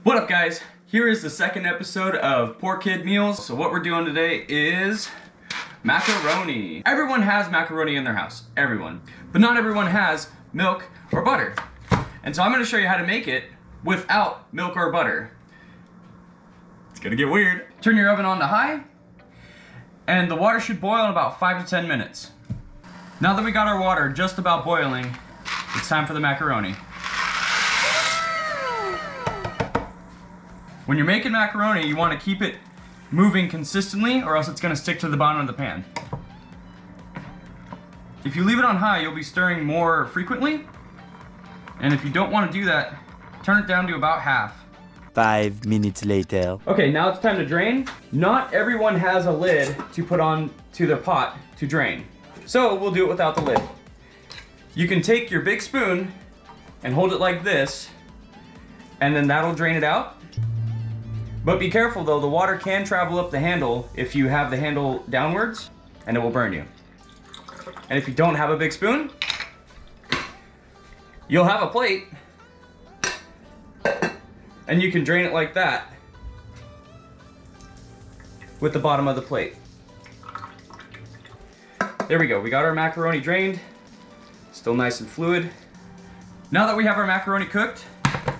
What up, guys? Here is the second episode of Poor Kid Meals. So what we're doing today is macaroni. Everyone has macaroni in their house, everyone. But not everyone has milk or butter. And so I'm gonna show you how to make it without milk or butter. It's gonna get weird. Turn your oven on to high, and the water should boil in about 5 to 10 minutes. Now that we got our water just about boiling, it's time for the macaroni. When you're making macaroni, you want to keep it moving consistently or else it's going to stick to the bottom of the pan. If you leave it on high, you'll be stirring more frequently. And if you don't want to do that, turn it down to about half. 5 minutes later. Okay, now it's time to drain. Not everyone has a lid to put on to the pot to drain. So we'll do it without the lid. You can take your big spoon and hold it like this, and then that'll drain it out. But be careful though, the water can travel up the handle if you have the handle downwards, and it will burn you. And if you don't have a big spoon, you'll have a plate, and you can drain it like that with the bottom of the plate. There we go, we got our macaroni drained, still nice and fluid. Now that we have our macaroni cooked,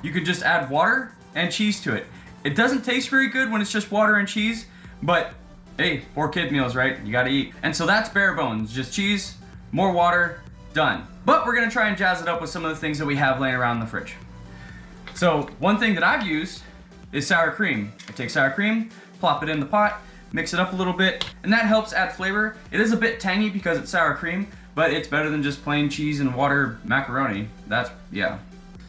you can just add water and cheese to it. It doesn't taste very good when it's just water and cheese, but hey, poor kid meals, right? You gotta eat. And so that's bare bones, just cheese, more water, done. But we're gonna try and jazz it up with some of the things that we have laying around in the fridge. So one thing that I've used is sour cream. I take sour cream, plop it in the pot, mix it up a little bit, and that helps add flavor. It is a bit tangy because it's sour cream, but it's better than just plain cheese and water macaroni. Yeah.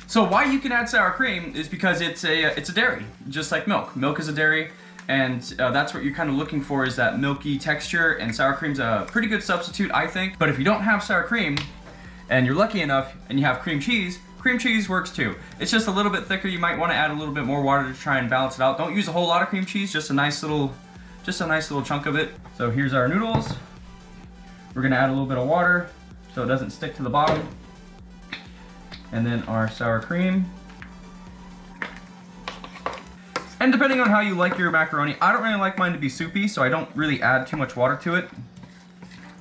So why you can add sour cream is because it's a dairy, just like milk. Milk is a dairy, and that's what you're kind of looking for, is that milky texture, and sour cream's a pretty good substitute, I think. But if you don't have sour cream, and you're lucky enough, and you have cream cheese works too. It's just a little bit thicker. You might want to add a little bit more water to try and balance it out. Don't use a whole lot of cream cheese, just a nice little chunk of it. So here's our noodles. We're gonna add a little bit of water so it doesn't stick to the bottom. And then our sour cream. And depending on how you like your macaroni, I don't really like mine to be soupy, so I don't really add too much water to it.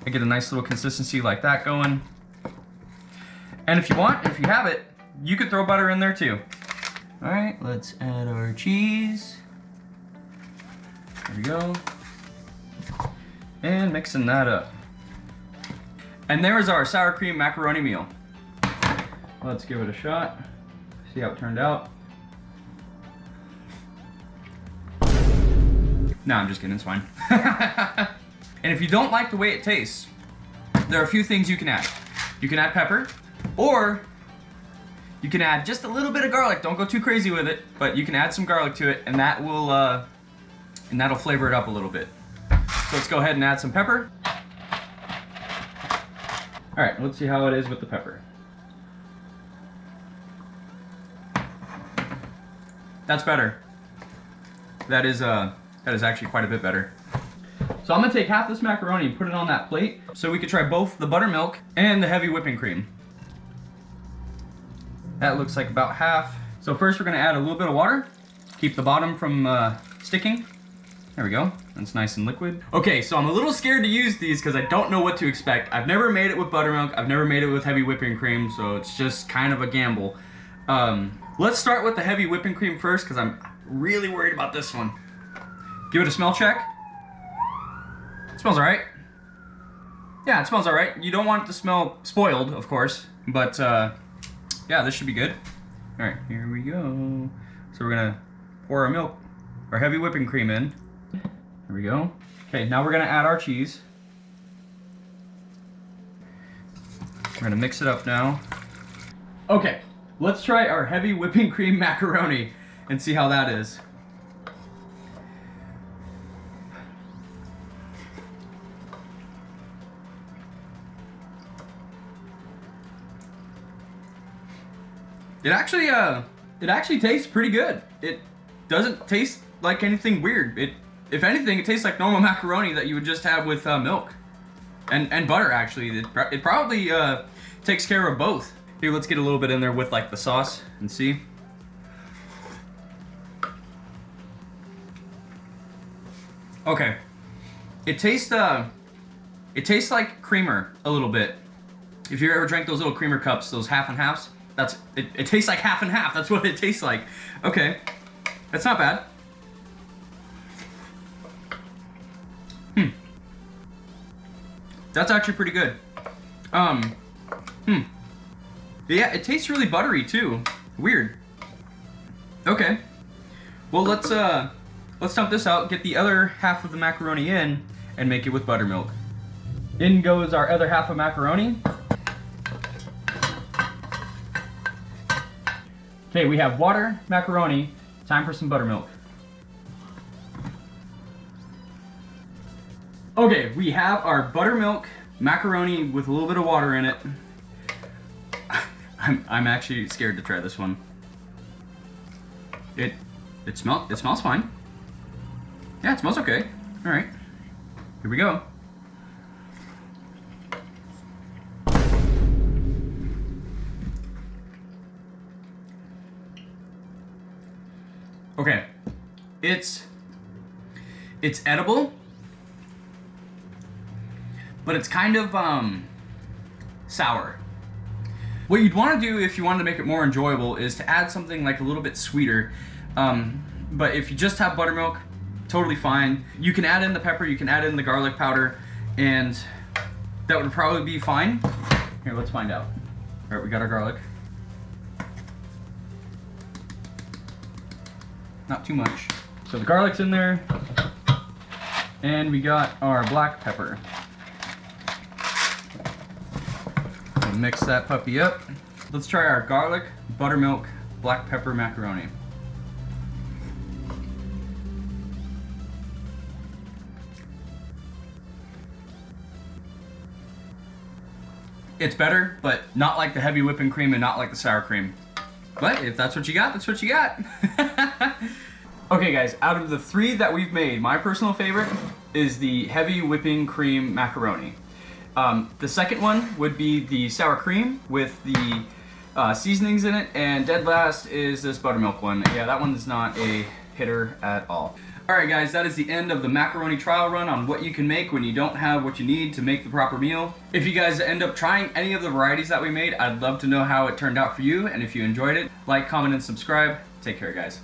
I get a nice little consistency like that going. And if you have it, you could throw butter in there too. All right, let's add our cheese. There we go. And mixing that up. And there is our sour cream macaroni meal. Let's give it a shot, see how it turned out. No, I'm just kidding, it's fine. And if you don't like the way it tastes, there are a few things you can add. You can add pepper, or you can add just a little bit of garlic. Don't go too crazy with it, but you can add some garlic to it, and that'll flavor it up a little bit. So let's go ahead and add some pepper. All right, let's see how it is with the pepper. That's better. That is actually quite a bit better. So I'm gonna take half this macaroni and put it on that plate so we could try both the buttermilk and the heavy whipping cream. That looks like about half. So first we're gonna add a little bit of water, keep the bottom from sticking. There we go, that's nice and liquid. Okay, so I'm a little scared to use these because I don't know what to expect. I've never made it with buttermilk, I've never made it with heavy whipping cream, so it's just kind of a gamble. Let's start with the heavy whipping cream first because I'm really worried about this one. Give it a smell check. It smells all right. Yeah, it smells all right. You don't want it to smell spoiled, of course, but yeah, this should be good. All right, here we go. So we're gonna pour our milk, our heavy whipping cream in. There we go. Okay, now we're gonna add our cheese. We're gonna mix it up now. Okay. Let's try our heavy whipping cream macaroni and see how that is. It actually tastes pretty good. It doesn't taste like anything weird. If anything, it tastes like normal macaroni that you would just have with milk and butter. Actually, it probably takes care of both. Here, let's get a little bit in there with like the sauce and see. Okay. It tastes like creamer a little bit. If you ever drank those little creamer cups, those half and halves, it tastes like half and half. That's what it tastes like. Okay. That's not bad. That's actually pretty good. Yeah, it tastes really buttery too. Weird. Okay. Well, let's dump this out, get the other half of the macaroni in, and make it with buttermilk. In goes our other half of macaroni. Okay, we have water, macaroni, time for some buttermilk. Okay, we have our buttermilk macaroni with a little bit of water in it. I'm actually scared to try this one. It smells fine. Yeah, it smells okay. All right, here we go. Okay, it's edible, but it's kind of sour. What you'd want to do if you wanted to make it more enjoyable is to add something like a little bit sweeter. But if you just have buttermilk, totally fine. You can add in the pepper, you can add in the garlic powder, and that would probably be fine. Here, let's find out. All right, we got our garlic. Not too much. So the garlic's in there, and we got our black pepper. We'll mix that puppy up. Let's try our garlic, buttermilk, black pepper macaroni. It's better, but not like the heavy whipping cream and not like the sour cream. But if that's what you got, that's what you got. Okay guys, out of the 3 that we've made, my personal favorite is the heavy whipping cream macaroni. The second one would be the sour cream with the seasonings in it, and dead last is this buttermilk one. Yeah, that one's not a hitter at all. Alright guys, that is the end of the macaroni trial run on what you can make when you don't have what you need to make the proper meal. If you guys end up trying any of the varieties that we made, I'd love to know how it turned out for you, and if you enjoyed it, like, comment, and subscribe. Take care guys.